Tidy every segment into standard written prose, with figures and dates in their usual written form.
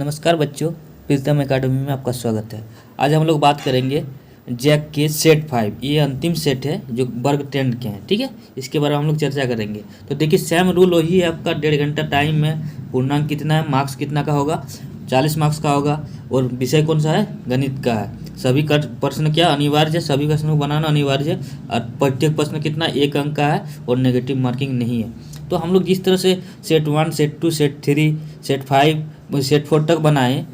नमस्कार बच्चों, प्रीतम एकेडमी में आपका स्वागत है। आज हम लोग बात करेंगे जैक के सेट 5। ये अंतिम सेट है जो वर्ग 10 के हैं, ठीक है। इसके बारे में हम लोग चर्चा करेंगे। तो देखिए, सेम रूल वही है आपका। 1.5 घंटा टाइम में पूर्णांक कितना है, मार्क्स कितना का होगा, 40 मार्क्स का होगा। और विषय कौन सा है, गणित का है। सभी का प्रश्न क्या अनिवार्य है, सभी प्रश्नों को बनाना अनिवार्य है। और प्रत्येक प्रश्न कितना, 1 अंक का है और नेगेटिव मार्किंग नहीं है। तो हम लोग जिस तरह से set 1, set 2, set 3, set 5, set 4 तक बनाए,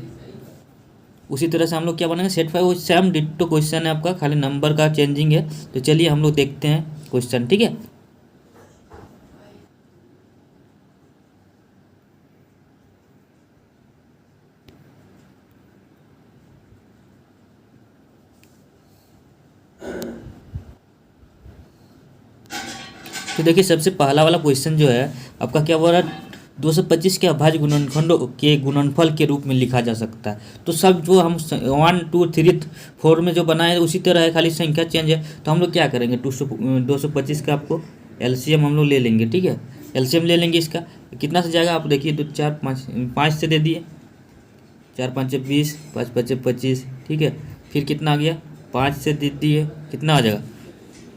उसी तरह से हम लोग क्या बनाएंगे, सेट 5। वो सेम डिट्टो क्वेश्चन है आपका, खाली नंबर का चेंजिंग है। तो चलिए हम लोग देखते हैं क्वेश्चन, ठीक है। तो देखिए, सबसे पहला वाला क्वेश्चन जो है आपका क्या बोल रहा है, 225 के अभाज्य गुणनखंडों के गुणनफल के रूप में लिखा जा सकता है। तो सब जो हम 1, 2, 3, 4 में जो बनाए उसी तरह है, खाली संख्या चेंज है। तो हम लोग क्या करेंगे, 225 का आपको एलसीएम हम लोग ले लेंगे, ठीक है। एलसीएम ले लेंगे इसका, कितना से जाएगा आप देखिए, 2, 4, 5 से दे दिए, 4, 5 से 20, 5, 5 से 25, ठीक है। फिर कितना आ गया, 5 से दे दिए, कितना आ जाएगा,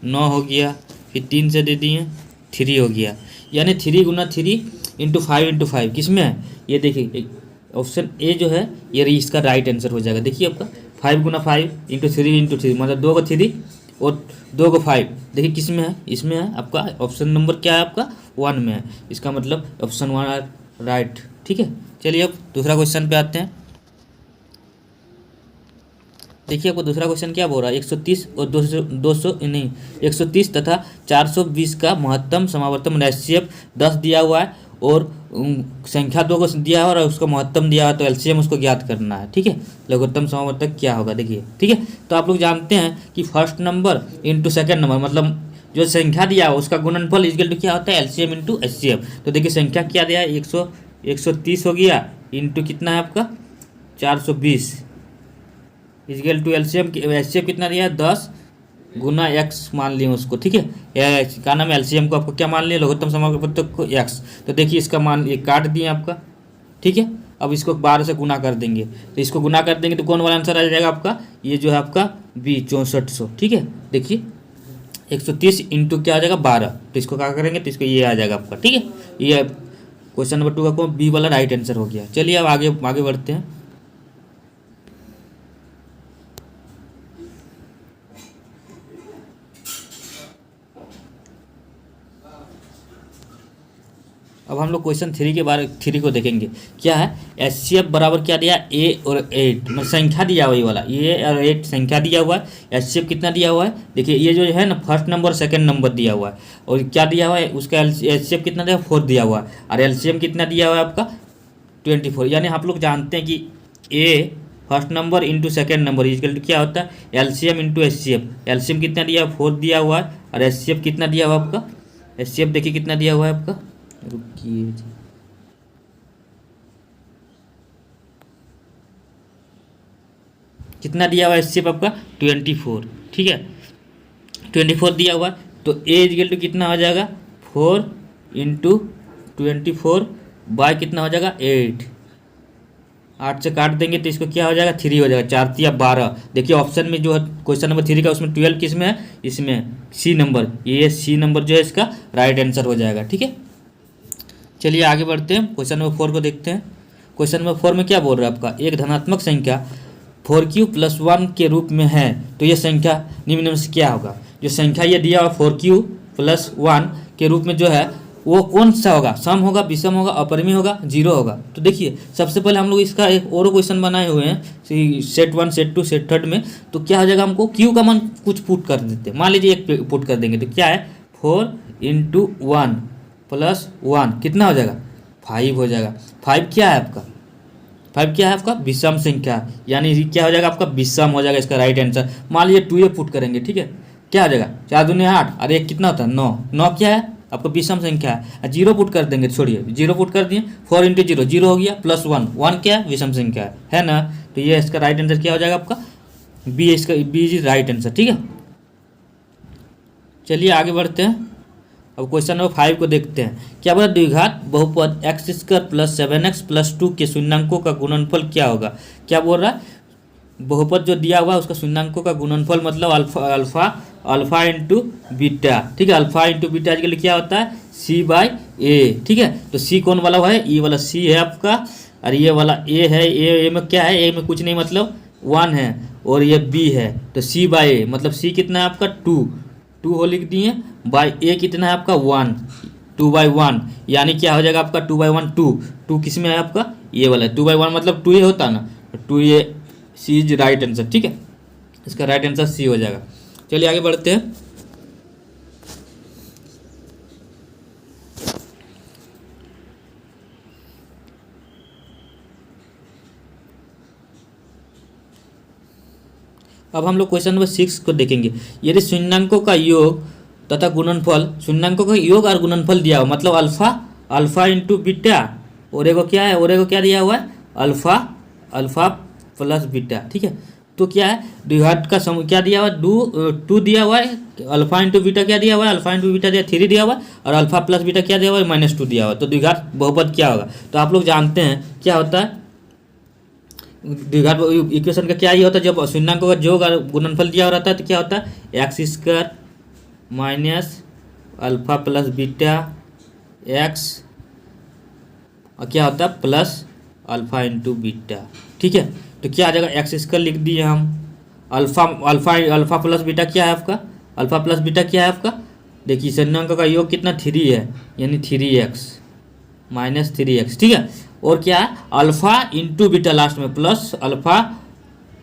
9 हो गया। फिर 3 से दे दिए, 3 हो गया। यानी 3 गुना 3 इंटू 5 किस में है, ये देखिए ऑप्शन ए जो है ये इसका राइट आंसर हो जाएगा। देखिए आपका 5 गुना 5 इंटू 3 इंटू 3, मतलब 2 को 3 और 2 को 5। देखिए किस में है, इसमें है आपका। ऑप्शन नंबर क्या है आपका, 1 में है। इसका मतलब ऑप्शन 1 राइट, ठीक है। चलिए अब दूसरा क्वेश्चन पे आते हैं। देखिए आपको दूसरा क्वेश्चन क्या बोल रहा है, 130 और 130 तथा 420 का महत्तम समावर्तन एचसीएफ 10 दिया हुआ है और संख्या 2 को दिया हुआ है और उसका महत्तम दिया हुआ है। तो एलसीएम उसको ज्ञात करना है, ठीक है। लघुत्तम समावर्तक क्या होगा, देखिए, ठीक है। तो आप लोग जानते हैं कि first number into second number, मतलब जो संख्या दिया है उसका गुणनफल इक्वल टू क्या होता है, एलसीएम इंटू एचसीएफ। तो देखिए संख्या क्या दिया है, 130 हो गया इंटू कितना है आपका 420 इक्वल टू एलसीएम कितना दिया है, 10 गुना एक्स मान लिए उसको, ठीक है। क्या नाम है, एलसीएम को आपको क्या मान लिया, लघुत्तम समावर्तक को एक्स। तो देखिए इसका मान ये काट दिए आपका, ठीक है। अब इसको 12 से गुना कर देंगे, तो इसको गुना कर देंगे तो कौन वाला आंसर आ जाएगा आपका, ये जो है आपका बी 6400, ठीक है। देखिए 130 इंटू क्या आ जाएगा 12, तो इसको क्या करेंगे तो इसको ये आ जाएगा आपका, ठीक है। ये क्वेश्चन नंबर 2 का कौन बी वाला राइट आंसर हो गया। चलिए अब आगे बढ़ते हैं। अब हम लोग क्वेश्चन 3 को देखेंगे। क्या है, एचसीएफ बराबर क्या दिया, ए और 8, मतलब संख्या दिया हुआ ये वाला, ए और 8 संख्या दिया हुआ है। एचसीएफ कितना दिया हुआ है, देखिए ये जो है ना फर्स्ट नंबर सेकंड नंबर दिया हुआ है। और क्या दिया हुआ है उसका एचसीएफ कितना दिया, 4 दिया हुआ है। और एलसीएम कितना दिया हुआ है आपका 24। यानी आप लोग जानते हैं कि a first number into second number equal to क्या होता है, एलसीएम इंटू एचसीएफ। एलसीएम कितना दिया है, 4 दिया हुआ है। और एचसीएफ कितना दिया हुआ है आपका, एचसीएफ देखिए कितना दिया हुआ है आपका, रुकिए जी, कितना दिया हुआ है एचसीएफ आपका 24, ठीक है। 24 दिया हुआ है। तो ए इक्वल टू कितना हो जाएगा, 4 इंटू 24 बाय कितना हो जाएगा 8। 8 से काट देंगे तो इसको क्या हो जाएगा, 3 हो जाएगा। 4 या 12। देखिए ऑप्शन में जो है क्वेश्चन नंबर 3 का, उसमें 12 किस में है, इसमें सी नंबर, ये सी नंबर जो है इसका राइट आंसर हो जाएगा, ठीक है। चलिए आगे बढ़ते हैं, क्वेश्चन नंबर 4 को देखते हैं। क्वेश्चन नंबर 4 में क्या बोल रहा है आपका, एक धनात्मक संख्या 4q + 1 के रूप में है तो यह संख्या निम्न में से क्या होगा। जो संख्या ये दिया हुआ 4q + 1 के रूप में जो है वो कौन सा होगा, सम होगा, विषम होगा, अपरिमेय होगा, जीरो होगा। तो देखिए सबसे पहले हम लोग इसका एक और क्वेश्चन बनाए हुए हैं सेट 1, सेट 2, सेट 3 में। तो क्या हो जाएगा, हमको q का मान कुछ पुट कर देते हैं। मान लीजिए एक पुट कर देंगे तो क्या है, 4 × 1 + 1 कितना हो जाएगा, 5 हो जाएगा। 5 क्या है आपका, 5 क्या है आपका विषम संख्या, यानी क्या हो जाएगा आपका विषम हो जाएगा इसका राइट आंसर। मान लीजिए 2 पुट करेंगे, ठीक है। क्या हो जाएगा, 4 दूनी 8 और 1 कितना होता है 9। 9 क्या है आपका विषम संख्या है। 0 पुट कर देंगे, छोड़िए 0 पुट कर दिए, 4 × 0 0 हो गया, + 1 1 क्या है विषम संख्या है ना। तो ये इसका राइट आंसर क्या हो जाएगा आपका बी, इसका बी इज राइट आंसर, ठीक है। चलिए आगे बढ़ते हैं। अब क्वेश्चन नंबर 5 को देखते हैं। क्या बोला, द्विघात बहुपद x square plus 7x plus 2 के शून्याङ्कों का गुणनफल क्या होगा। क्या बोल रहा है, बहुपद जो दिया हुआ है उसका शून्याङ्कों का गुणनफल मतलब अल्फा अल्फा इंटू बीटा। ठीक है, अल्फा इंटू बीटा के लिए क्या होता है सी बाई ए। ठीक है, तो सी कौन वाला है, ये वाला सी है आपका, और ये वाला ए है। ए में क्या है, ए में कुछ नहीं मतलब 1 है, और ये बी है, तो सी बाई ए मतलब सी कितना है आपका 2 हो लिख दिए, बाई ए कितना है आपका 1, 2/1 यानी क्या हो जाएगा आपका 2/1 2 किस में है आपका ये वाला 2/1 मतलब 2 ये होता है ना, 2 ये सी इज राइट आंसर। ठीक है, इसका राइट आंसर सी हो जाएगा। चलिए आगे बढ़ते हैं। अब हम लोग क्वेश्चन नंबर 6 को देखेंगे। यदि शून्याङ्कों का योग तथा गुणनफल, शून्याङ्कों का योग और गुणनफल दिया हो मतलब अल्फा इंटू बीटा, और एगो क्या है, और एगो क्या दिया हुआ है अल्फा प्लस बीटा। ठीक है, तो क्या है द्विघात का सम क्या दिया हुआ है 2 दिया हुआ है, अल्फा इंटू बीटा क्या दिया हुआ है, अल्फा इंटू बीटा दिया 3 दिया हुआ है, और अल्फा प्लस बीटा क्या दिया हुआ है -2 दिया हुआ है। तो द्विघात बहुपद क्या होगा, तो आप लोग जानते हैं क्या होता है द्विघात इक्वेशन का क्या ही होता है, जब शून्याङ्कों का योग और गुणनफल दिया हो रहता है तो क्या होता है x square minus alpha plus beta x, और क्या होता है प्लस अल्फा इंटू बीटा। ठीक है, तो क्या आ जाएगा एक्स स्क्वायर लिख दिए हम, अल्फा प्लस बीटा क्या है आपका, अल्फा प्लस बीटा क्या है आपका, देखिए शून्याङ्कों का योग कितना 3 है यानी 3x माइनस 3x। ठीक है, और क्या है अल्फा इंटू बीटा लास्ट में plus alpha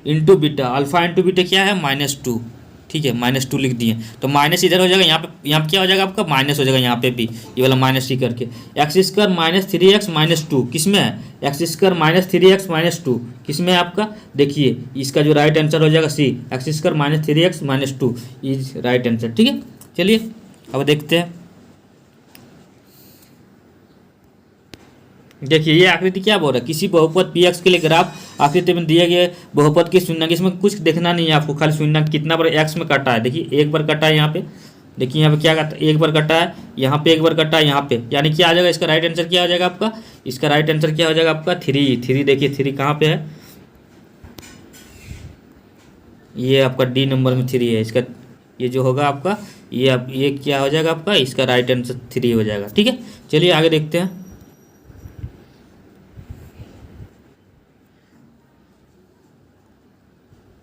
into beta, alpha into beta क्या है -2। ठीक है, -2 लिख दिए, तो माइनस इधर हो जाएगा, यहाँ पे क्या हो जाएगा आपका माइनस हो जाएगा, यहाँ पे भी ये वाला माइनस ही करके एक्स स्क्वायर -3x -2 किस में है, एक्स स्क्वायर -3x -2 किस में है आपका, देखिए इसका जो राइट आंसर हो जाएगा C, X square -3x -2 is right answer. ठीक है, चलिए अब देखते हैं। देखिए ये आकृति क्या बोल रहा है, किसी बहुपद पी एक्स के लिए ग्राफ आकृति में दिए गए बहुपद की शून्याङ्क, इसमें कुछ देखना नहीं है आपको, खाली शून्याङ्क कितना बार एक्स में कटा है, देखिए एक बार कटा है यहाँ पे, देखिए यहाँ पे क्या कटा, एक बार कटा है, यहाँ पे एक बार कटा है, यहाँ पे यानी क्या आ जाएगा इसका राइट आंसर क्या हो जाएगा आपका, इसका राइट आंसर क्या हो जाएगा आपका 3। देखिए 3 कहाँ पे है, ये आपका डी नंबर में 3 है, इसका ये जो होगा आपका ये क्या हो जाएगा आपका, इसका राइट आंसर 3 हो जाएगा। ठीक है, चलिए आगे देखते हैं।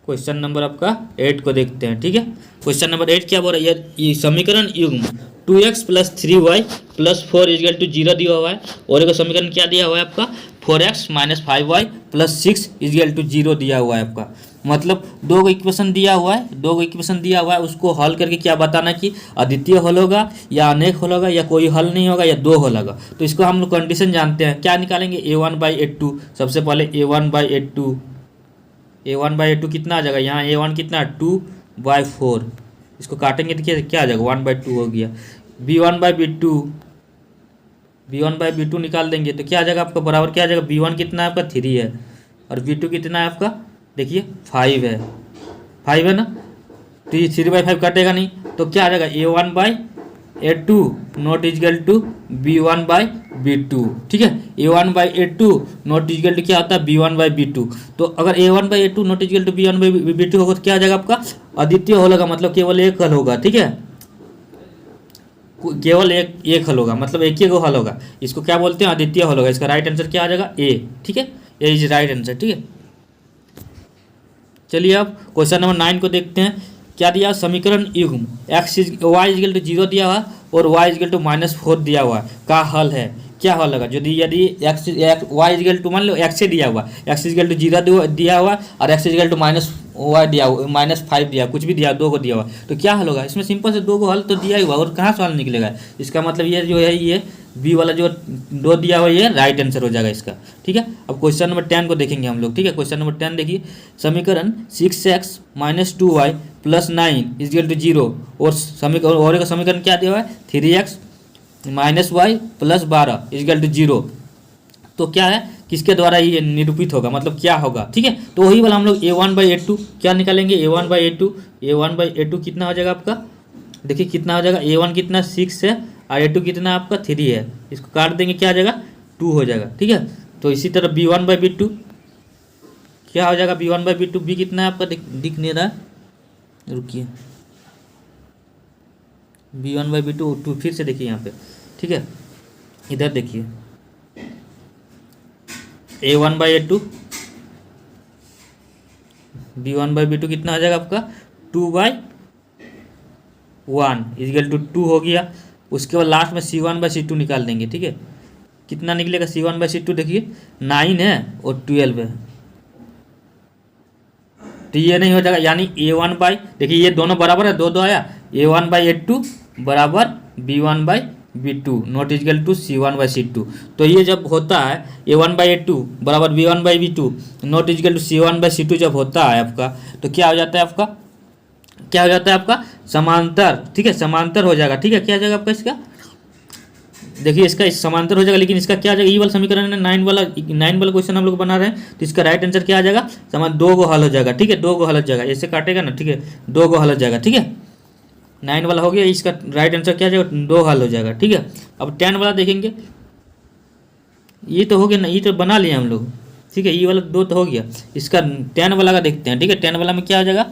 क्वेश्चन नंबर आपका 8 को देखते हैं। ठीक है, क्वेश्चन नंबर 8 क्या बोल रहा है, ये समीकरण युग्म 2x + 3y + 4 = 0 दिया हुआ है, और एक समीकरण क्या दिया हुआ है आपका 4x - 5y + 6 = 0 दिया हुआ है आपका, मतलब दो गो इक्वेशन दिया हुआ है, उसको हल करके क्या बताना कि अद्वितीय हल होगा या अनेक हल होगा या कोई हल नहीं होगा या 2 हल होगा। तो इसको हम लोग कंडीशन जानते हैं, क्या निकालेंगे a1/a2, सबसे पहले a1/a2 कितना आ जाएगा, यहाँ a1 कितना 2/4, इसको काटेंगे तो क्या आ जाएगा 1/2 हो गया, b1/b2 निकाल देंगे तो क्या आ जाएगा आपका बराबर क्या आ जाएगा, b1 कितना है आपका 3 है, और b2 कितना है आपका देखिए 5 है ना, तो ये 3/5 कटेगा नहीं, तो क्या आ जाएगा a1/a2 not equal to b1/b2। ठीक है, a1/a2 नॉट इक्वल टू क्या होता है b1/b2, तो अगर a1/a2 not equal to b1/b2 होगा तो क्या आ जाएगा आपका अद्वितीय हल होगा, मतलब केवल एक हल होगा। ठीक है, केवल एक हल होगा, मतलब एक ही गो हल होगा, इसको क्या बोलते हैं अद्वितीय हल होगा, इसका राइट आंसर क्या आ जाएगा ए। ठीक है, ए इज राइट आंसर। ठीक है, चलिए अब क्वेश्चन नंबर 9 को देखते हैं। क्या दिया, समीकरण युग्म y 0 दिया हुआ और y -4 दिया हुआ का हल है, क्या हल होगा, यदि y मान लो x से दिया हुआ, x 0 दिया हुआ और x -y दिया हुआ -5 दिया, कुछ भी दिया 2 को दिया हुआ, तो क्या हल होगा, इसमें सिंपल से 2 को हल तो दिया ही हुआ, और कहाँ से हल निकलेगा, इसका मतलब ये जो है ये बी वाला जो 2 दिया हुआ ये राइट आंसर हो जाएगा इसका। ठीक है, अब क्वेश्चन नंबर 10 को देखेंगे हम लोग। ठीक है, क्वेश्चन नंबर 10 देखिए, समीकरण 6x - 2y + 9 = 0, और एक समीकरण क्या दिया हुआ है 3x - y + 12 = 0, तो क्या है किसके द्वारा ये निरूपित होगा, मतलब क्या होगा। ठीक है, तो वही वाला हम लोग a1/a2 क्या निकालेंगे, a1/a2 कितना हो जाएगा आपका, देखिए कितना हो जाएगा, a1 कितना 6 है और ए टू कितना आपका 3 है, इसको काट देंगे क्या आ जाएगा 2 हो जाएगा। ठीक है, तो इसी तरह b1/b2 क्या हो जाएगा, b1/b2 b कितना है आपका दिख नहीं रहा, रुकिए, b1/b2 फिर से देखिए यहाँ पे। ठीक है, इधर देखिए a1/a2 b1/b2 कितना हो जाएगा आपका 2/1 इक्वल टू 2 हो गया। उसके बाद लास्ट में c1/c2 निकाल देंगे। ठीक है, कितना निकलेगा c1/c2 देखिए 9 है और 12 है, तो ये नहीं हो जाएगा, यानी देखिए ये दोनों बराबर है, दो दो आया, a1/a2 बराबर b1/b2 not equal to c1/c2। तो ये जब होता है a1/a2 बराबर b1/b2 not equal to c1/c2 जब होता है आपका, तो क्या हो जाता है आपका, क्या हो जाता है आपका समांतर। ठीक है, समांतर हो जाएगा। ठीक है, क्या हो जाएगा आपका इसका, देखिए इसका इस समांतर हो जाएगा, लेकिन इसका क्या आ जाएगा, ई वाला समीकरण है 9 वाला क्वेश्चन हम लोग बना रहे हैं, तो इसका राइट आंसर क्या आ जाएगा, समान 2 गो हल हो जाएगा। ठीक है, 2 गो हल हो जाएगा, ऐसे काटेगा ना। ठीक है, 2 गो हल हो जाएगा। ठीक है, 9 वाला हो गया, इसका राइट आंसर क्या आ जाएगा 2 हल हो जाएगा। ठीक है, अब 10 वाला देखेंगे, ये तो हो गया ना, ये तो बना लिया हम लोग। ठीक है, ये वाला 2 तो हो गया, इसका 10 वाला का देखते हैं। ठीक है, 10 वाला में क्या हो जाएगा,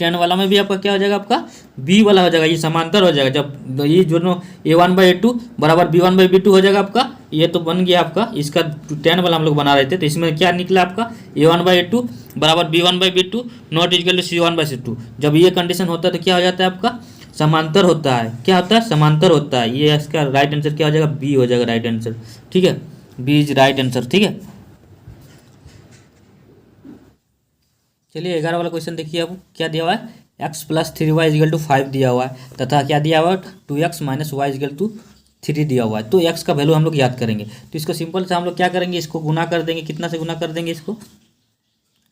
10 वाला में भी आपका क्या हो जाएगा, आपका बी वाला हो जाएगा, ये समांतर हो जाएगा। जब ये दोनों a1/a2 बराबर b1/b2 हो जाएगा आपका, ये तो बन गया आपका। इसका 10 वाला हम लोग बना रहे थे, तो इसमें क्या निकला आपका a1/a2 बराबर b1/b2 not equal to c1/c2। जब ये कंडीशन होता है तो क्या हो जाता है आपका समांतर होता है। क्या होता है, समांतर होता है। ये इसका राइट आंसर क्या हो जाएगा, बी हो जाएगा राइट आंसर। ठीक है, बी इज राइट आंसर। ठीक है, चलिए 11 वाला क्वेश्चन देखिए। अब क्या दिया हुआ है, x plus 3y equal to 5 दिया हुआ है, तथा क्या दिया हुआ है 2x minus y equal to 3 दिया हुआ है। तो x का वैल्यू हम लोग याद करेंगे, तो इसको सिंपल से हम लोग क्या करेंगे, इसको गुना कर देंगे। कितना से गुना कर देंगे,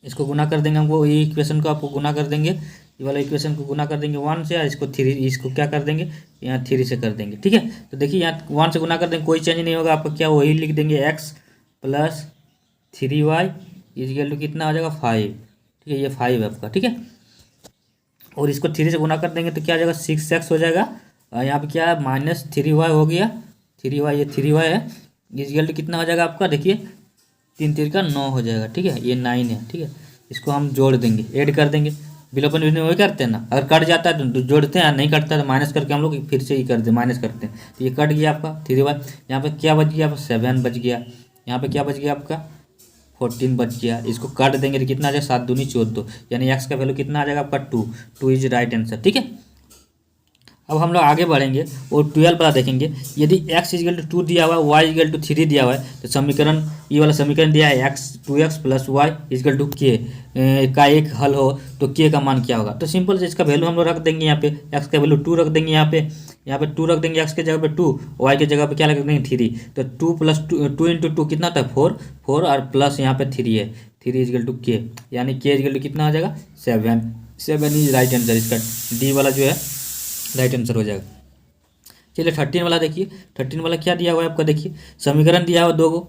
इसको गुना कर देंगे। हमको ये इक्वेशन को आपको गुना कर देंगे, ये वाला इक्वेशन को गुना कर देंगे 1 से, इसको 3, इसको क्या कर देंगे यहाँ 3 से कर देंगे। ठीक है, तो देखिए यहाँ 1 से गुना कर देंगे, कोई चेंज नहीं होगा आपका, क्या वही लिख देंगे x plus 3y equal to कितना हो जाएगा 5। ठीक है, ये 5 है आपका। ठीक है, और इसको 3 से गुना कर देंगे तो क्या आ जाएगा 6x हो जाएगा, और यहाँ पे क्या है माइनस 3y हो गया, 3y, ये 3y है, इजल टू कितना हो जाएगा आपका, देखिए 3 3 का 9 हो जाएगा। ठीक है, ये 9 है। ठीक है, इसको हम जोड़ देंगे, ऐड कर देंगे, विलोपन विलोपन वही करते हैं ना, अगर कट जाता है तो जोड़ते हैं, नहीं कटता तो माइनस करके हम लोग फिर से ही करते हैं, माइनस करते हैं। तो ये कट गया आपका 3y, यहाँ पे क्या बच गया, 7 बच गया, यहाँ पे क्या बच गया आपका 14 बच गया। इसको काट देंगे तो कितना आ जाएगा 7 दूनी 14, यानी x का वैल्यू कितना आ जाएगा आपका 2 इज राइट आंसर। ठीक है, अब हम लोग आगे बढ़ेंगे और 12 वाला देखेंगे। यदि x इजल टू 2 दिया हुआ है, y इजल टू 3 दिया हुआ है, तो समीकरण ये वाला समीकरण दिया है x 2x plus y equal to k का एक हल हो तो k का मान क्या होगा। तो सिंपल से इसका वैल्यू हम लोग रख देंगे, यहाँ पे x का वैल्यू 2 रख देंगे, यहाँ पे 2 रख देंगे, x के जगह पे 2, y के जगह पे क्या रख देंगे 3। तो 2 प्लस 2 इंटू 2 कितना था 4 और प्लस यहाँ पे 3 है, 3 इजल टू k, यानी k इजल टू कितना आ जाएगा 7 इज राइट आंसर। इसका डी वाला जो है राइट आंसर हो जाएगा। चलिए 13 वाला देखिए, 13 वाला क्या दिया हुआ है आपका, देखिए समीकरण दिया हुआ 2 गो,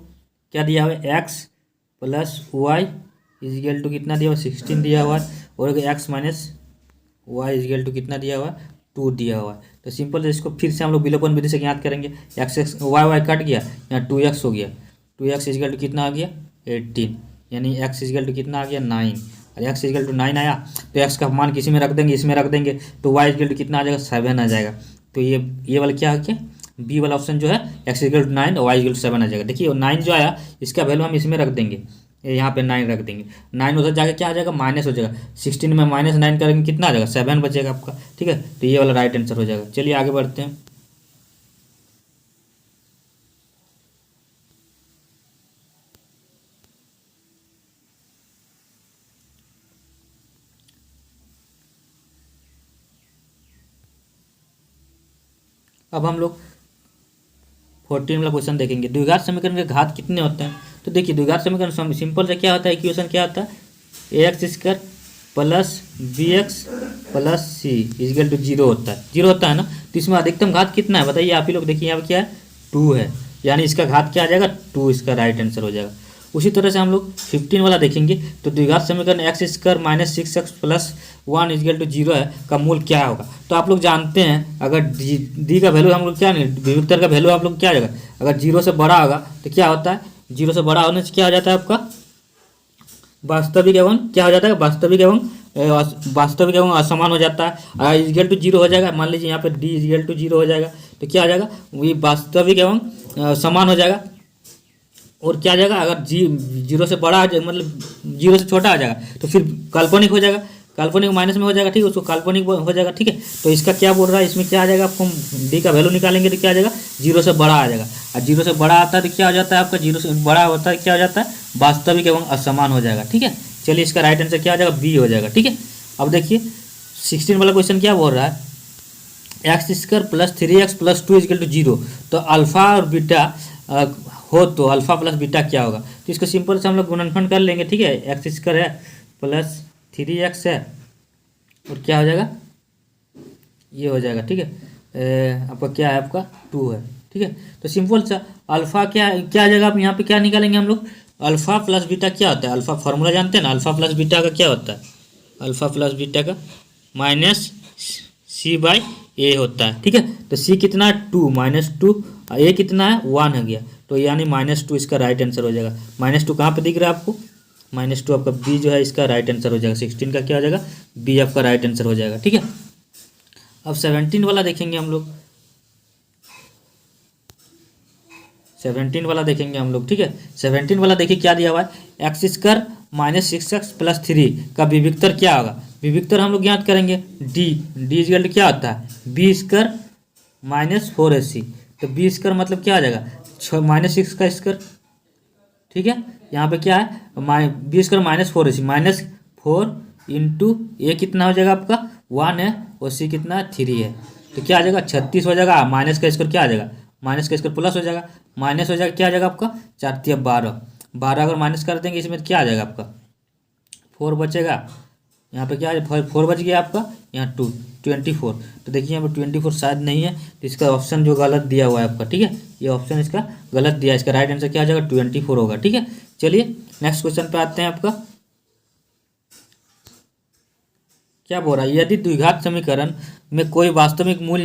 क्या दिया हुआ है x plus y equal to कितना दिया हुआ 16 दिया हुआ है, और x minus y equal to कितना दिया हुआ है 2 दिया हुआ है। तो सिंपल इसको फिर से हम लोग विलोपन विधि से याद करेंगे, x वाई कट गया, यहाँ 2x हो गया, 2x इजल टू कितना आ गया 18, यानी x इजल टू कितना आ गया 9, और x इजल टू 9 आया तो x का मान किसी में रख देंगे, इसमें रख देंगे, तो y इजल टू कितना आ जाएगा 7 आ जाएगा। तो ये वाला क्या आ गया, बी वाला ऑप्शन जो है x इजल टू 9 और y इजल टू 7 आ जाएगा। देखिए 9 जो आया इसका वैल्यू हम इसमें रख देंगे, यहाँ पे 9 रख देंगे, 9 उधर जाके क्या आ जाएगा माइनस हो जाएगा, 16 में माइनस 9 करेंगे कितना आ जाएगा 7 बचेगा आपका। ठीक है, तो ये वाला राइट आंसर हो जाएगा। चलिए आगे बढ़ते हैं। अब हम लोग 14 वाला क्वेश्चन देखेंगे, द्विघात समीकरण के घात कितने होते हैं। तो देखिए द्विघात समीकरण सिंपल से क्या होता है, इक्वेशन क्या होता है ax² plus bx plus c equal to 0 होता है, 0 होता है ना। तो इसमें अधिकतम घात कितना है बताइए आप ही लोग, देखिए यहाँ पे क्या है 2 है, यानी इसका घात क्या आ जाएगा 2, इसका राइट आंसर हो जाएगा। उसी तरह से हम लोग 15 वाला देखेंगे। तो द्विघात समीकरण x square minus 6x plus 1 equal to 0 है का मूल क्या होगा। तो आप लोग जानते हैं अगर डी का वैल्यू हम लोग क्या नहीं, विभक्तर का वैल्यू आप लोग क्या आएगा, अगर 0 से बड़ा होगा तो क्या होता है, 0 से बड़ा होने से क्या हो जाता है आपका वास्तविक एवं क्या हो जाता है, वास्तविक एवं असमान हो जाता है। इजगल टू 0 हो जाएगा, मान लीजिए यहाँ पे डी इजगल टू 0 हो जाएगा तो क्या आ जाएगा, वही वास्तविक एवं समान हो जाएगा। और क्या आ जाएगा, अगर 0 से बड़ा आ जाएगा मतलब 0 से छोटा आ जाएगा तो फिर काल्पनिक हो जाएगा, काल्पनिक माइनस में हो जाएगा, ठीक है, उसको काल्पनिक हो जाएगा, ठीक है। तो इसका क्या बोल रहा है, इसमें क्या आ जाएगा, आपको डी का वैल्यू निकालेंगे तो क्या आ जाएगा, 0 से बड़ा आ जाएगा। और 0 से बड़ा आता है तो क्या हो जाता है आपका, 0 से बड़ा होता है क्या हो जाता है, वास्तविक एवं असमान हो जाएगा, ठीक है। चलिए इसका राइट आंसर क्या हो जाएगा, बी हो जाएगा, ठीक है। अब देखिए 16 वाला क्वेश्चन क्या बोल रहा है, x square plus 3x plus 2 equal to 0। तो अल्फा और बीटा हो तो अल्फा प्लस बीटा क्या होगा। तो इसको सिंपल से हम लोग गुणनफल कर लेंगे, ठीक है। एक्स स्क्वायर है प्लस 3x है और क्या हो जाएगा, ये हो जाएगा, ठीक है। आपका क्या है, आपका 2 है, ठीक है। तो सिंपल सा अल्फा क्या क्या आ जाएगा, आप यहाँ पे क्या निकालेंगे हम लोग, अल्फा प्लस बीटा क्या होता है, अल्फा फार्मूला जानते हैं ना, अल्फा प्लस बीटा का क्या होता है, अल्फा प्लस बीटा का माइनस सी बाई ए होता है, ठीक है। तो सी कितना है 2 माइनस 2, ए कितना है 1 हो गया, तो यानी -2 इसका राइट आंसर हो जाएगा। -2 कहाँ पे दिख रहा है आपको, -2 आपका बी जो है इसका राइट आंसर हो जाएगा। 16 का क्या हो जाएगा, बी आपका राइट आंसर हो जाएगा, ठीक है। अब 17 वाला देखेंगे हम लोग, 17 वाला देखेंगे हम लोग, ठीक है। 17 वाला देखिए क्या दिया हुआ है, x square minus 6x plus 3 का विविक्तर क्या होगा। विविक्तर हम लोग याद करेंगे डी इजकल क्या होता है, बी स्क्वायर माइनस 4ac। तो बी स्क्वायर मतलब क्या आ जाएगा, -6 का स्क्वायर, ठीक है। यहाँ पे क्या है, B square minus 4ac, -4 into A कितना हो जाएगा आपका 1 है और सी कितना 3 है। तो क्या आ जाएगा 36 हो जाएगा, माइनस का स्क्वायर क्या आ जाएगा, माइनस का स्क्वायर प्लस हो जाएगा, माइनस हो जाएगा क्या आ जाएगा आपका 4 12 अगर माइनस कर देंगे इसमें तो क्या आ जाएगा आपका 4 बचेगा। यहाँ पे क्या है 4 बच गया आपका, यहाँ 24। तो देखिए यहाँ पे 24 शायद नहीं है, तो इसका ऑप्शन जो गलत दिया हुआ है आपका, ठीक है, ये ऑप्शन इसका गलत दिया है। इसका राइट आंसर क्या आ जाएगा 24 होगा, ठीक है। चलिए नेक्स्ट क्वेश्चन पे आते हैं। आपका क्या बोल रहा है, यदि द्विघात समीकरण में कोई वास्तविक मूल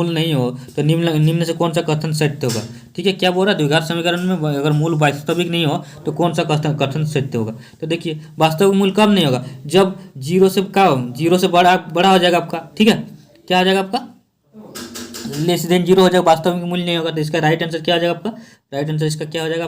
नहीं हो तो निम्न से कौन सा कथन सत्य होगा। ठीक है, क्या बोल रहा है, द्विघात समीकरण में अगर मूल वास्तविक नहीं हो तो कौन सा कथन सत्य होगा। तो देखिए वास्तविक मूल कब नहीं होगा, जब 0 से बड़ा हो जाएगा आपका, ठीक है, क्या हो जाएगा आपका लेस देन 0 हो जाएगा, वास्तविक मूल्य नहीं होगा। तो इसका राइट आंसर क्या हो जाएगा, आपका राइट आंसर इसका क्या हो जाएगा,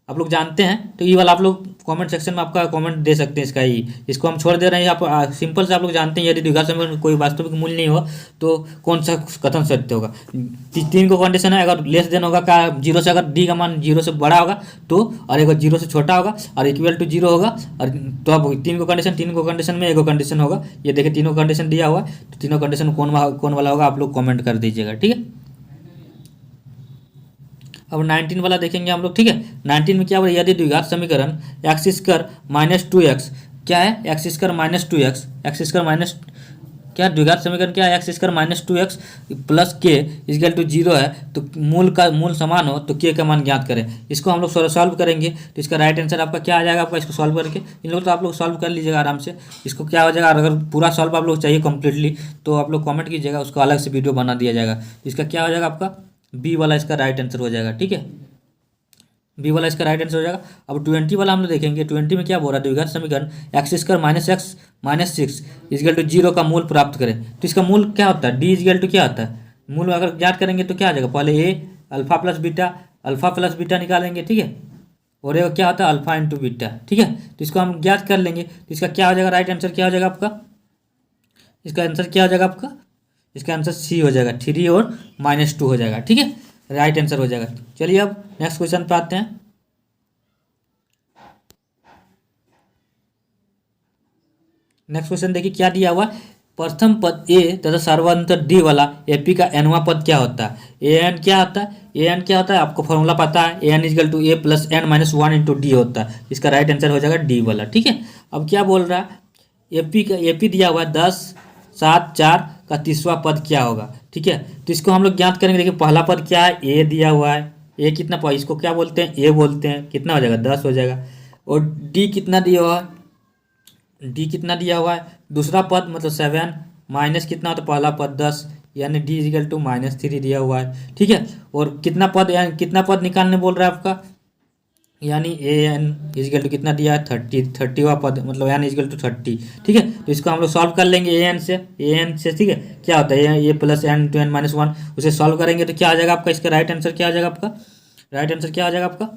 आप लोग जानते हैं। तो ये वाला आप लोग कमेंट सेक्शन में आपका कमेंट दे सकते हैं इसका ही, इसको हम छोड़ दे रहे हैं। आप सिंपल से आप लोग जानते हैं यदि द्विघात समीकरण में कोई वास्तविक मूल्य नहीं हो तो कौन सा कथन सत्य होगा। 3 को कंडीशन है, अगर लेस देन होगा का 0 से, अगर डी का मान 0 से बड़ा होगा तो, और अगर 0 से छोटा होगा और इक्वल टू 0 होगा, और तो अब 3 को कंडीशन में एक कंडीशन होगा। ये देखिए तीनों कंडीशन दिया हुआ है, तो तीनों कंडीशन कौन वाला होगा आप लोग कमेंट कर दीजिएगा, ठीक है। अब 19 वाला देखेंगे हम लोग, ठीक है। 19 में क्या बोला, यदि द्विघात समीकरण एक्स स्क्वायर माइनस 2x क्या है, x square minus 2x, x square minus क्या द्विघात समीकरण क्या है, x square minus 2x plus के इजकल टू 0 है, तो मूल समान हो तो के का मान ज्ञात करें। इसको हम लोग सॉल्व करेंगे तो इसका राइट आंसर आपका क्या आ जाएगा, आपका इसको सॉल्व करके इन लोग तो आप लोग सॉल्व कर लीजिएगा आराम से। इसको क्या हो जाएगा, अगर पूरा सॉल्व आप लोग चाहिए कंप्लीटली तो आप लोग कमेंट कीजिएगा, उसको अलग से वीडियो बना दिया जाएगा। इसका क्या हो जाएगा, आपका बी वाला इसका राइट आंसर हो जाएगा, ठीक है, बी वाला इसका राइट आंसर हो जाएगा। अब 20 वाला हम लोग देखेंगे। 20 में क्या बोल रहा है, द्विघात समीकरण x square minus x minus 6 equal to 0 का मूल प्राप्त करें। तो इसका मूल क्या होता है, डी इजकल टू क्या होता है, मूल अगर ज्ञात करेंगे तो क्या आ जाएगा, पहले ए अल्फा प्लस बीटा निकालेंगे, ठीक है, और ये क्या होता है अल्फा इंटू बीटा, ठीक है। तो इसको हम ज्ञात कर लेंगे तो इसका क्या हो जाएगा, राइट आंसर क्या हो जाएगा आपका, इसका आंसर क्या हो जाएगा आपका, इसका आंसर सी हो जाएगा, 3 और -2 हो जाएगा, ठीक है, राइट आंसर हो जाएगा। चलिए अब नेक्स्ट क्वेश्चन पे आते हैं। नेक्स्ट क्वेश्चन देखिए क्या दिया हुआ, प्रथम पद ए तथा सर्वांतर डी वाला एपी का एनवा पद क्या होता है। ए एन क्या होता है, ए एन क्या होता है, आपको फॉर्मूला पता है, A N equal to A plus N minus 1 into D होता है। इसका राइट आंसर हो जाएगा डी वाला, ठीक है। अब क्या बोल रहा है, एपी दिया हुआ है 10 7 4 का तीसरा पद क्या होगा, ठीक है। तो इसको हम लोग ज्ञात करेंगे। देखिए पहला पद क्या है, ए दिया हुआ है, ए कितना इसको क्या बोलते हैं, ए बोलते हैं, कितना हो जाएगा 10 हो जाएगा। और डी कितना दिया हुआ है, डी कितना दिया हुआ है, दूसरा पद मतलब 7 माइनस कितना होता है पहला पद 10, यानी डी इजिकल टू -3 दिया हुआ है, ठीक है। और कितना पद, यानी कितना पद निकालने बोल रहा है आपका, यानी ए एन इजिकल टू कितना दिया है 30वां पद, मतलब एन इजिकल टू 30, ठीक है। तो इसको हम लोग सॉल्व कर लेंगे ए एन से, ठीक है। क्या होता है A plus N two N minus 1, उसे सॉल्व करेंगे तो क्या आ जाएगा आपका, इसका राइट आंसर क्या आ जाएगा आपका, राइट आंसर क्या आ जाएगा आपका,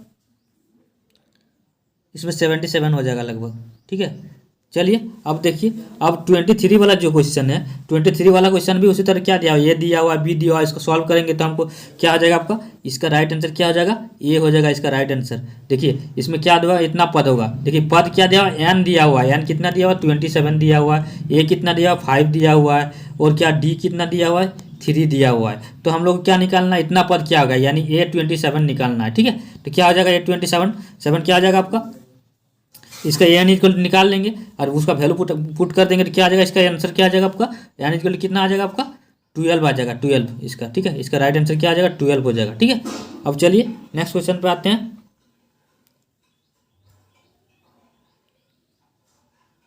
इसमें 77 हो जाएगा लगभग, ठीक है। चलिए अब देखिए, अब 23 वाला जो क्वेश्चन है, 23 वाला क्वेश्चन भी उसी तरह क्या दिया हुआ, ये दिया हुआ बी दिया हुआ, इसको सॉल्व करेंगे तो हमको क्या आ जाएगा आपका, इसका राइट आंसर क्या हो जाएगा, ये हो जाएगा इसका राइट आंसर। देखिए इसमें क्या दिया हुआ, इतना पद होगा, देखिए पद क्या दिया हुआ, एन दिया हुआ है, एन कितना दिया हुआ 27 दिया हुआ है, ए कितना दिया हुआ 5 दिया हुआ है, और क्या डी कितना दिया हुआ है 3 दिया हुआ है। तो हम लोग क्या निकालना है, इतना पद क्या होगा, यानी A27 निकालना है, ठीक है। तो क्या हो जाएगा A27 क्या आ जाएगा आपका, इसका एन इक्वल निकाल लेंगे और उसका वैल्यू पुट कर देंगे तो क्या आ जाएगा, इसका आंसर क्या आ जाएगा आपका, एन इक्वल कितना आ जाएगा आपका 12 आ जाएगा, 12 इसका, ठीक है। इसका राइट आंसर क्या आ जाएगा 12 हो जाएगा, ठीक है। अब चलिए नेक्स्ट क्वेश्चन पे आते हैं।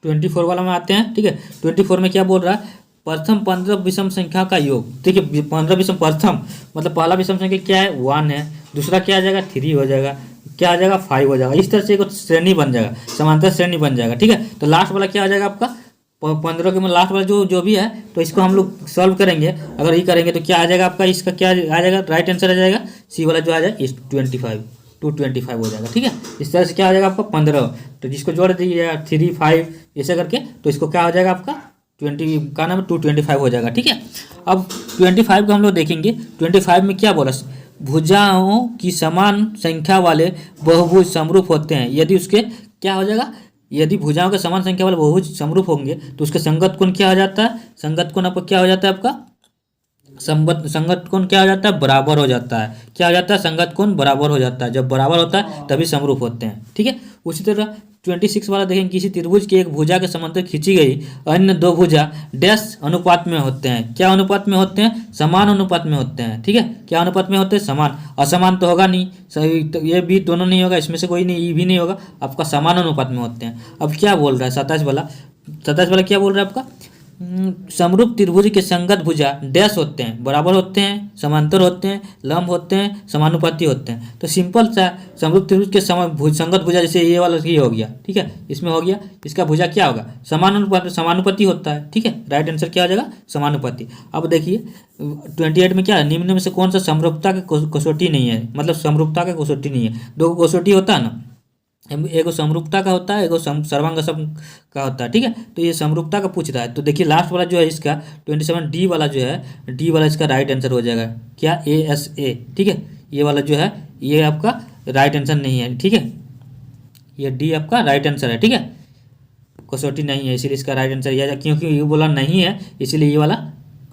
24 वाला में आते हैं, ठीक है। 24 में क्या बोल रहा है, प्रथम 15 विषम संख्या का योग, देखिए 15 विषम, प्रथम मतलब पहला विषम संख्या क्या है 1 है, दूसरा क्या आ जाएगा 3 हो जाएगा, क्या आ जाएगा 5 हो जाएगा। इस तरह से एक श्रेणी बन जाएगा, समांतर श्रेणी बन जाएगा, ठीक है। तो लास्ट वाला क्या आ जाएगा आपका 15 के में लास्ट वाला जो भी है, तो इसको हम लोग सॉल्व करेंगे, अगर ये करेंगे तो क्या आ जाएगा आपका, इसका क्या आ जाएगा, राइट आंसर आ जाएगा सी वाला जो आ जाएगा 25 हो जाएगा, ठीक है। इस तरह से क्या आ जाएगा आपका 15, तो जिसको जोड़ दीजिए 3 5 ऐसे करके, तो इसको क्या हो जाएगा आपका 20 का नाम 225 हो जाएगा, ठीक है। अब 25 को हम लोग देखेंगे, 25 में क्या बोला, भुजाओं की समान संख्या वाले बहुभुज समरूप होते हैं यदि उसके क्या हो जाएगा, यदि भुजाओं के समान संख्या वाले बहुभुज समरूप होंगे तो उसके संगत कोण क्या हो जाता है, संगत कोण आपका क्या हो जाता है आपका, संगत कोण क्या हो जाता है, बराबर हो जाता है, क्या हो जाता है, संगत कोण बराबर हो जाता है, जब बराबर होता है तभी समरूप होते हैं, ठीक है। उसी तरह 26 वाला देखें, किसी त्रिभुज की एक भुजा के समांतर खींची गई अन्य दो भुजा डैश अनुपात में होते हैं, क्या अनुपात में होते हैं, समान अनुपात में होते हैं, ठीक है। क्या अनुपात में होते हैं, समान, असमान तो होगा नहीं, सही तो ये भी दोनों नहीं होगा, इसमें से कोई नहीं, ये भी नहीं होगा, आपका समान अनुपात में होते हैं। अब क्या बोल रहा है 27 वाला क्या बोल रहा है आपका, समरूप त्रिभुज के संगत भुजा डैश होते हैं, बराबर होते हैं, समांतर होते हैं, लंब होते हैं, समानुपाती होते हैं। तो सिंपल सा समरूप त्रिभुज के संगत भुजा, जैसे ये वाला ये हो गया, ठीक है, इसमें हो गया, इसका भुजा क्या होगा, समानुपाती होता है, ठीक है। राइट आंसर क्या हो जाएगा, समानुपाती। अब देखिए 28 में क्या है, निम्न में से कौन सा समरूपता की कसौटी नहीं है, मतलब समरूपता का कसौटी नहीं है, दो कसौटी होता है ना, एगो समरूपता का होता है, एगो सर्वांग सम का होता है, ठीक है। तो ये समरूपता का पूछ रहा है, तो देखिए लास्ट वाला जो है इसका 27 डी वाला जो है, डी वाला इसका राइट आंसर हो जाएगा, क्या ASA, ठीक है। ये वाला जो है ये आपका राइट आंसर नहीं है, ठीक है, ये डी आपका राइट आंसर है, ठीक है, कसौटी नहीं है, इसीलिए इसका राइट आंसर यह, क्योंकि ये बोला नहीं है इसीलिए ये वाला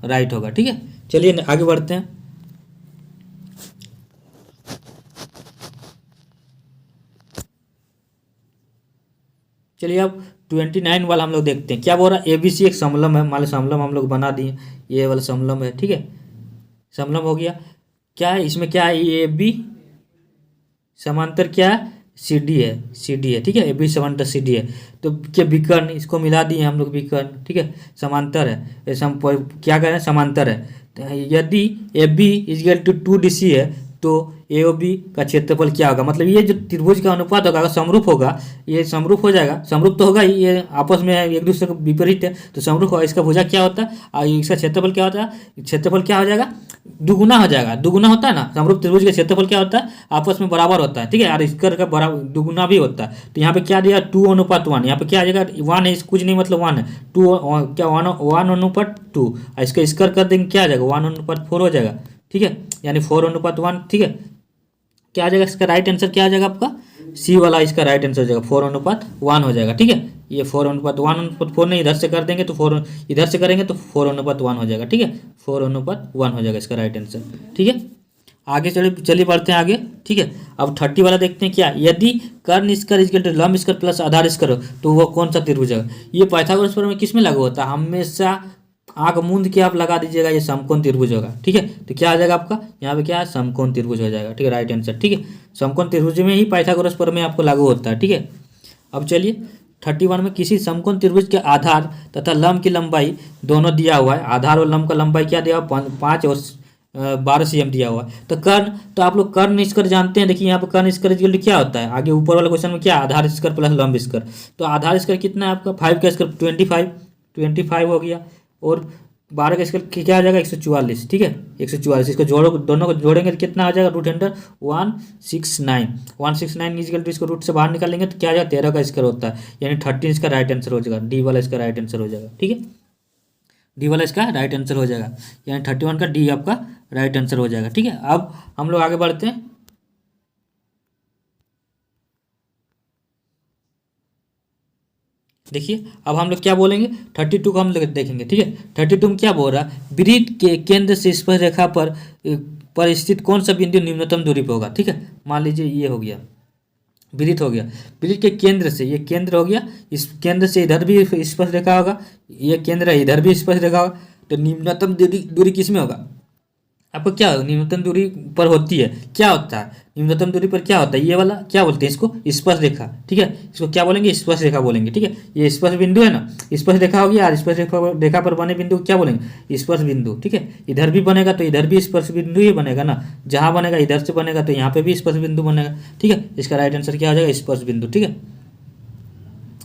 राइट होगा, ठीक है। चलिए आगे बढ़ते हैं। चलिए अब 29 वाला हम लोग देखते हैं, क्या बोल रहा है, ABC एक समलम है, मान लो समलम हम लोग बना दिए, ये वाला समलम है, ठीक है, समलम हो गया। क्या है इसमें, क्या है AB समांतर क्या है CD है, ठीक है, AB समांतर CD है, तो क्या विकर्ण, इसको मिला दिए हम लोग विकर्ण, ठीक है, समांतर है, क्या कह रहे हैं, समांतर है। तो यदि AB इक्वल टू 2DC है तो AOB का क्षेत्रफल क्या होगा, मतलब ये जो त्रिभुज का अनुपात होगा, अगर समरूप होगा, ये समरूप हो जाएगा, समरूप तो होगा ही, ये आपस में एक दूसरे के विपरीत है, तो समरूप होगा, इसका भुजा क्या होता है और इसका क्षेत्रफल क्या होता है, क्षेत्रफल क्या हो जाएगा, दुगुना हो जाएगा, दुगुना होता है ना, समरूप त्रिभुज का क्षेत्रफल क्या होता है, आपस में बराबर होता है, ठीक है, और इसका का बराबर दुगुना भी होता है। तो यहाँ पे क्या दिया 2:1, यहाँ पे क्या आ जाएगा 1 है, कुछ नहीं मतलब 1 है, 2 क्या 1:2, इसका स्क्वायर कर देंगे क्या आ जाएगा 1:4 हो जाएगा, ठीक है, यानी 4:1, ठीक है। क्या आ जाएगा इसका राइट आंसर, क्या आ जाएगा आपका सी वाला, इसका राइट आंसर हो जाएगा 4:1 हो जाएगा, ठीक है। ये 4:1 नहीं, इधर से कर देंगे तो 4, इधर से करेंगे तो 4:1 हो जाएगा, ठीक है, 4:1 हो जाएगा इसका राइट आंसर, ठीक है। आगे चलिए बढ़ते हैं आगे, ठीक है। अब 30 वाला देखते हैं, क्या यदि कर्ण स्क्वायर इक्वल टू लंब स्क्वायर प्लस आधार स्क्वायर हो तो वो कौन सा त्रिभुज है। ये पाइथागोरस प्रमेय किस में लागू होता है, हमेशा आंख मूंद के आप लगा दीजिएगा, ये समकोण त्रिभुज होगा। ठीक है, तो क्या आ जाएगा आपका यहाँ पे क्या है, समकोण त्रिभुज हो जाएगा। ठीक है, राइट आंसर। ठीक है, समकोण त्रिभुज में ही पाइथागोरस प्रमेय आपको लागू होता है। ठीक है, अब चलिए 31 में किसी समकोण त्रिभुज के आधार तथा लंब की लंबाई दोनों दिया हुआ है। आधार और लंब का लंबाई क्या दिया हुआ, 5 और 12 cm दिया हुआ है। तो कर्ण, तो आप लोग कर्ण स्क्वायर जानते हैं। देखिए यहाँ पर कर्ण स्क्वायर क्या होता है, आगे ऊपर वाले क्वेश्चन में क्या, आधार स्क्वायर प्लस लंब स्क्वायर। तो आधार स्क्वायर कितना है आपका, 5 का स्क्वायर 25 हो गया, और 12 का स्क्वायर क्या आ जाएगा, 144। ठीक है, 144, इसको जोड़ो, दोनों को जोड़ेंगे तो कितना आ जाएगा, √169 इजिकल टू, इसको रूट से बाहर निकालेंगे तो क्या आ जाएगा, 13 का स्क्वायर होता है, यानी 13 इसका राइट आंसर हो जाएगा। डी वाला इसका राइट आंसर हो जाएगा। ठीक है, डी वाला इसका राइट आंसर हो जाएगा, यानी 31 का डी आपका राइट आंसर हो जाएगा। ठीक है, अब हम लोग आगे बढ़ते हैं। देखिए अब हम लोग क्या बोलेंगे, 32 को हम लोग देखेंगे। ठीक है, 32 में क्या बोल रहा है, वृत्त के केंद्र से स्पर्श रेखा पर स्थित कौन सा बिंदु न्यूनतम दूरी पर होगा। ठीक है, मान लीजिए ये हो गया वृत्त, हो गया वृत्त के केंद्र से, ये केंद्र हो गया, इस केंद्र से इधर भी स्पर्श रेखा होगा, ये केंद्र है, इधर भी स्पर्श रेखा होगा। तो न्यूनतम दूरी किस में होगा, आपको क्या न्यूनतम दूरी पर होती है, क्या होता है न्यूनतम दूरी पर, क्या होता है, ये वाला क्या बोलते हैं इसको, स्पर्श रेखा। ठीक है, इसको क्या बोलेंगे, स्पर्श रेखा बोलेंगे। ठीक है, ये स्पर्श बिंदु है ना, स्पर्श रेखा होगी, और स्पर्श रेखा पर बने बिंदु को क्या बोलेंगे, स्पर्श बिंदु। ठीक है, इधर भी बनेगा तो इधर भी स्पर्श बिंदु ही बनेगा ना, जहाँ बनेगा इधर से बनेगा तो यहाँ पे भी स्पर्श बिंदु बनेगा। ठीक है, इसका राइट आंसर क्या हो जाएगा, स्पर्श बिंदु। ठीक है,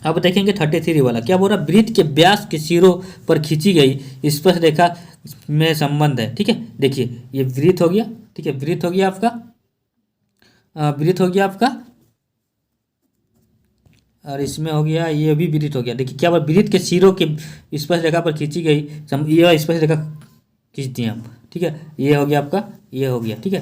अब देखेंगे 33 वाला, क्या बोल रहा है, वृत्त के व्यास के सिरों पर खींची गई स्पर्श रेखा में संबंध है। ठीक है, देखिए ये वृत्त हो गया। ठीक है, वृत्त हो गया आपका, वृत्त हो गया आपका, और इसमें हो गया, ये भी वृत्त हो गया। देखिए क्या बोला, वृत्त के सिरों के स्पर्श रेखा पर खींची गई ये स्पर्श रेखा खींचती हैं आप। ठीक है, ये हो गया आपका, ये हो गया। ठीक है,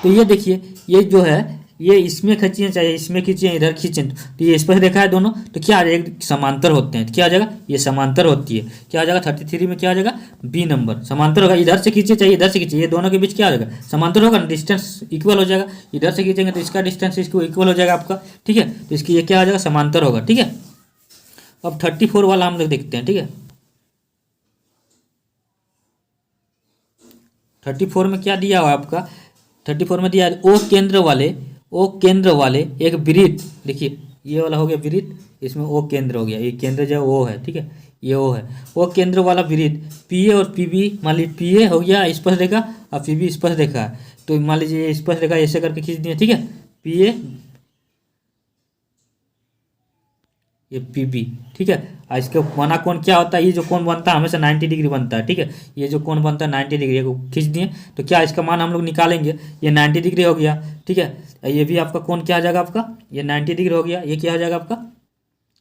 तो ये देखिए, ये जो है ये इसमें खींचिए चाहे इसमें खींचिए, इधर खींचें, तो ये स्पर्श रेखा है दोनों, तो क्या आ जाएगा, एक समांतर होते हैं। तो क्या आ जाएगा, ये समांतर होती है। क्या आ जाएगा 33 में, क्या आ जाएगा, बी नंबर, समांतर होगा। इधर से खींचे चाहे इधर से खींचे, ये दोनों के बीच क्या आ जाएगा, समांतर होगा, डिस्टेंस इक्वल हो जाएगा। इधर से खींचेंगे तो इसका डिस्टेंस इसको इक्वल हो जाएगा आपका। ठीक है, तो इसकी ये क्या आ जाएगा, समांतर होगा। ठीक है, अब 34 वाला हम लोग देखते हैं। ठीक है, 34 में क्या दिया हुआ आपका, 34 में दिया है, ओ केंद्र वाले एक वृत्त। देखिए ये वाला हो गया वृत्त, इसमें ओ केंद्र हो गया, ये केंद्र जो है ओ है। ठीक है, ये ओ है, ओ केंद्र वाला वृत्त पी ए और पी बी, मान लीजिए पी ए हो गया स्पर्श रेखा और पी बी स्पर्श रेखा है, तो मान लीजिए ये स्पर्श रेखा ऐसे करके खींच दिए। ठीक है, पी ए, ये पी बी। ठीक है, और इसके बना कोण क्या होता है, ये जो कोण बनता है हमेशा 90 डिग्री बनता है। ठीक है, ये जो कोण बनता है 90 डिग्री को खींच दिए, तो क्या इसका मान हम लोग निकालेंगे, ये 90 डिग्री हो गया। ठीक है, ये भी आपका कोण क्या आ जाएगा आपका, ये 90 डिग्री हो गया, ये क्या हो जाएगा आपका,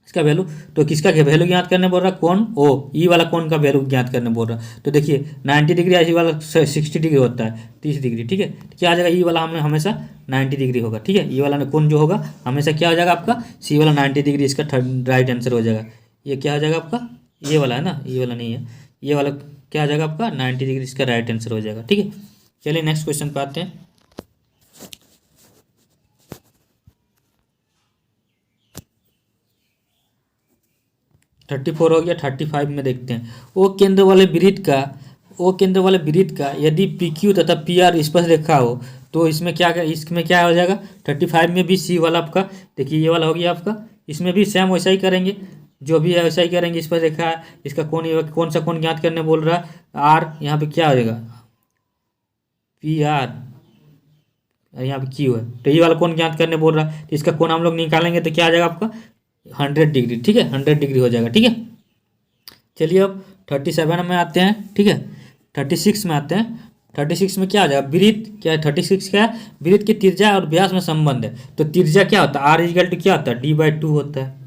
इसका वैल्यू। तो किसका वैल्यू ज्ञात करने बोल रहा है, कौन ओ, ई वाला कौन का वैल्यू ज्ञात करने बोल रहा है। तो देखिए 90 डिग्री, ई वाला 60 डिग्री होता है, 30 डिग्री। ठीक है, तो क्या आ जाएगा, ई वाला हमें हमेशा 90 डिग्री होगा। ठीक है, ई वाला कौन जो होगा हमेशा क्या हो जाएगा आपका, सी वाला 90 डिग्री, इसका राइट आंसर हो जाएगा। ये क्या हो जाएगा आपका, ये वाला है ना, ये वाला नहीं है, ये वाला क्या आ जाएगा आपका 90 डिग्री, इसका राइट आंसर हो जाएगा। ठीक है, चलिए नेक्स्ट क्वेश्चन पे आते हैं। 34 हो गया, 35 में देखते हैं, ओ केंद्र वाले वृत्त का यदि पी क्यू तथा पी आर स्पर्श रेखा हो तो इसमें क्या हो जाएगा, 35 में भी सी वाला आपका, देखिए ये वाला हो गया आपका, इसमें भी सेम वैसा ही करेंगे, जो भी है वैसा ही करेंगे। स्पर्श रेखा है, इसका कौन सा कोण ज्ञात करने बोल रहा है, आर, यहाँ पे क्या हो जाएगा, पी आर, यहाँ पे क्यू है, तो ये वाला कोण ज्ञात करने बोल रहा है, तो इसका कोण हम लोग निकालेंगे तो क्या आ जाएगा आपका 100 डिग्री। ठीक है, 100 डिग्री हो जाएगा। ठीक है, चलिए अब 37 में आते हैं। ठीक है, 36 में आते हैं। 36 में क्या आ जाएगा, वृत्त क्या है, 36 क्या है, वृत्त की त्रिज्या और व्यास में संबंध है। तो त्रिज्या क्या होता है, आर इक्वल टू क्या होता है, D/2 होता है,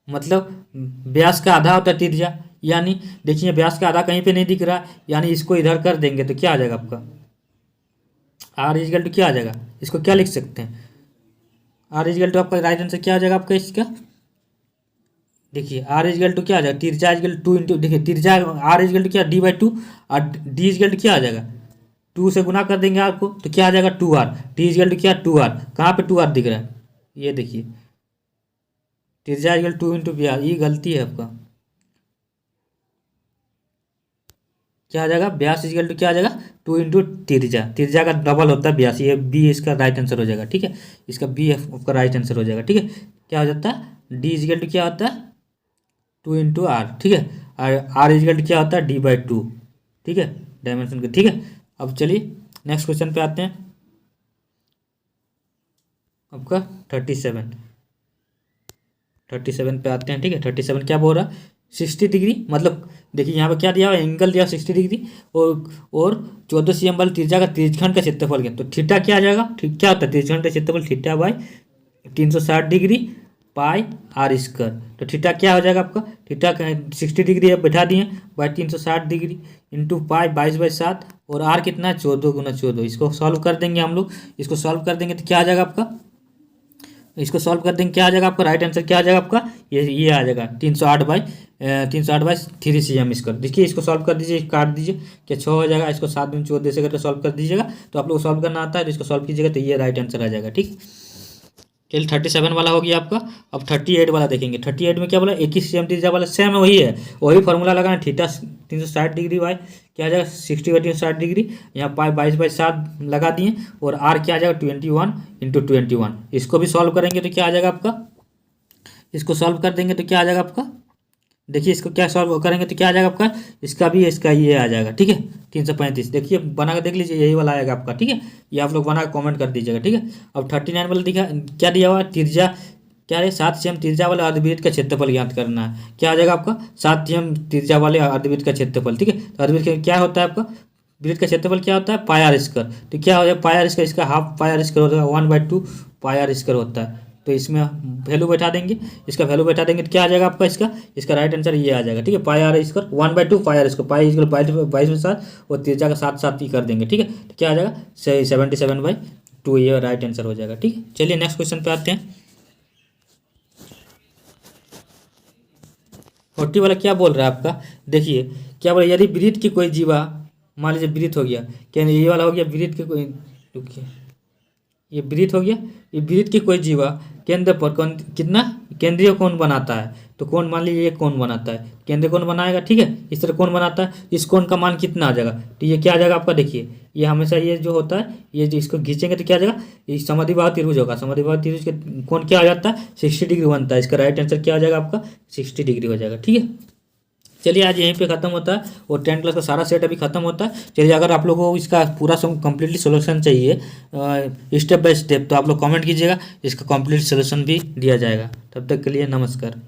मतलब व्यास का आधा होता है त्रिज्या। यानी देखिए व्यास का आधा कहीं पे नहीं दिख रहा, यानी इसको इधर कर देंगे तो क्या आ जाएगा आपका, आर इक्वल टू क्या आ जाएगा, इसको क्या लिख सकते हैं, आर इक्वल टू आपका राइट आंसर क्या आ जाएगा आपका इसका, देखिए आर इजगल टू क्या आ जाएगा, त्रिज्या इजगल 2 इंटू, देखिए त्रिज्या आर इजगल टू क्या, D/2, और डी इजगल टू क्या आ जाएगा, 2 से गुना कर देंगे आर को तो क्या आ जाएगा 2r, टी इजगल टू क्या 2r, कहाँ पे 2r दिख रहा है, ये देखिए त्रिज्या इजगल 2 इंटू बी आर, ये गलती है आपका, क्या आ जाएगा, व्यास इजिकल टू क्या आ जाएगा, 2 इंटू त्रिज्या, त्रिज्या का डबल होता है व्यास, ये बी इसका राइट आंसर हो जाएगा। ठीक है, इसका बी आपका राइट आंसर हो जाएगा। ठीक है, क्या हो जाता है, डी इजिकल टू क्या होता है, 2 इंटू आर। ठीक है, और आर इजिकल टू क्या होता है, d/2। ठीक है, डायमेंशन का। ठीक है, अब चलिए नेक्स्ट क्वेश्चन पे आते हैं, आपका 37 पे आते हैं। ठीक है, 37 क्या बोल रहा है, 60 डिग्री, मतलब देखिए यहाँ पे क्या दिया हुआ है, एंगल दिया 60 डिग्री और 14 cm वाले त्रिज्या का त्रिज्यखंड का क्षेत्रफल क्या, तो थीटा क्या आ जाएगा, ठीक क्या होता है त्रिज्यखंड का क्षेत्रफल, theta by 360 degree pi are square. तो थीटा क्या हो जाएगा आपका, थीटा 60 डिग्री अब बैठा दिए बाई 360 डिग्री इंटू पाई 22/7 और आर कितना है 14 गुना 14। इसको सॉल्व कर देंगे हम लोग, इसको सॉल्व कर देंगे तो क्या आ जाएगा आपका, इसको सॉल्व कर देंगे क्या आ जाएगा आपका, राइट आंसर क्या आ जाएगा आपका, ये आ जाएगा 308/3 cm स्क्वायर। देखिए इसको सॉल्व कर दीजिए, काट दीजिए, क्या 6 हो जाएगा, इसको 7 दूनी 14 से करके सॉल्व कर दीजिएगा। तो आप लोग सॉल्व करना आता है तो इसको सॉल्व कीजिएगा, तो ये राइट आंसर आ जाएगा। ठीक, चलिए 37 वाला हो गया आपका। अब 38 वाला देखेंगे। 38 में क्या बोला, 21 cm त्रिज्या वाला, सेम वही है, वही फॉर्मूला लगाना, थीटा 360 डिग्री बाई क्या आ जाएगा 60/360 डिग्री, यहाँ पाई 22/7 लगा दिए और आर क्या आ जाएगा 21 इंटू 21। इसको भी सॉल्व करेंगे तो क्या आ जाएगा आपका, इसको सॉल्व कर देंगे तो क्या आ जाएगा आपका, देखिए इसको क्या सॉल्व करेंगे तो क्या आ जाएगा आपका, इसका भी इसका ये आ जाएगा। ठीक है, 335, देखिए बना कर देख लीजिए, यही वाला आएगा आपका। ठीक है, ये आप लोग बना कर कॉमेंट कर दीजिएगा। ठीक है, अब 39 वाला दिखा क्या दिया हुआ, त्रिज्या क्या है 7 cm त्रिज्या वाले अर्धवृत्त का क्षेत्रफल ज्ञात करना है। क्या आ जाएगा आपका, 7 cm त्रिज्या वाले अर्धवृत्त का क्षेत्रफल। ठीक है, तो अर्धवृत्त का क्या होता है आपका, वृत्त का क्षेत्रफल क्या होता है पाई आर स्क्वायर। तो क्या हो जाएगा पाई आर स्क्वायर, इसका हाफ पाई आर स्क्वायर होता है, 1/2 पाई आर स्क्वायर होता है। तो इसमें वैल्यू बैठा देंगे, इसका वैल्यू बैठा देंगे तो क्या आ जाएगा आपका, इसका राइट आंसर ये आ जाएगा। ठीक है, pi are square 1/2 pi are square, pi square 22/7 और त्रिज्या का 7 ही कर देंगे। ठीक है, तो क्या आ जाएगा 77/2, ये राइट आंसर हो जाएगा। ठीक है, चलिए नेक्स्ट क्वेश्चन पे आते हैं। 40 वाला क्या बोल रहा है आपका, देखिए क्या बोला, यदि वृत्त की कोई जीवा, मान लीजिए वृत्त हो गया, क्या ये वाला हो गया वृत्त की कोई, रुकिए ये वृत्त हो गया, ये वृत्त की कोई जीवा केंद्र पर कौन कितना केंद्रीय कोण बनाता है, तो कोण मान लीजिए ये कोण बनाता है, केंद्रीय कोण बनाएगा। ठीक है, इस तरह कोण बनाता है, इस कोण का मान कितना आ जाएगा, तो ये क्या आ जाएगा आपका, देखिए ये हमेशा ये जो होता है, ये जो इसको खींचेंगे तो क्या आ जाएगा, ये समद्विबाहु त्रिभुज होगा, समद्विबाहु त्रिभुज के कोण क्या आ जाता है 60 डिग्री बनता है। इसका राइट आंसर क्या आ जाएगा आपका 60 डिग्री हो जाएगा। ठीक है, चलिए आज यहीं पे ख़त्म होता है और 10 क्लास का सारा सेट अभी ख़त्म होता है। चलिए अगर आप लोगों को इसका पूरा कम्प्लीटली सोल्यूशन चाहिए स्टेप बाय स्टेप, तो आप लोग कमेंट कीजिएगा, इसका कंप्लीट सोल्यूशन भी दिया जाएगा। तब तक के लिए नमस्कार।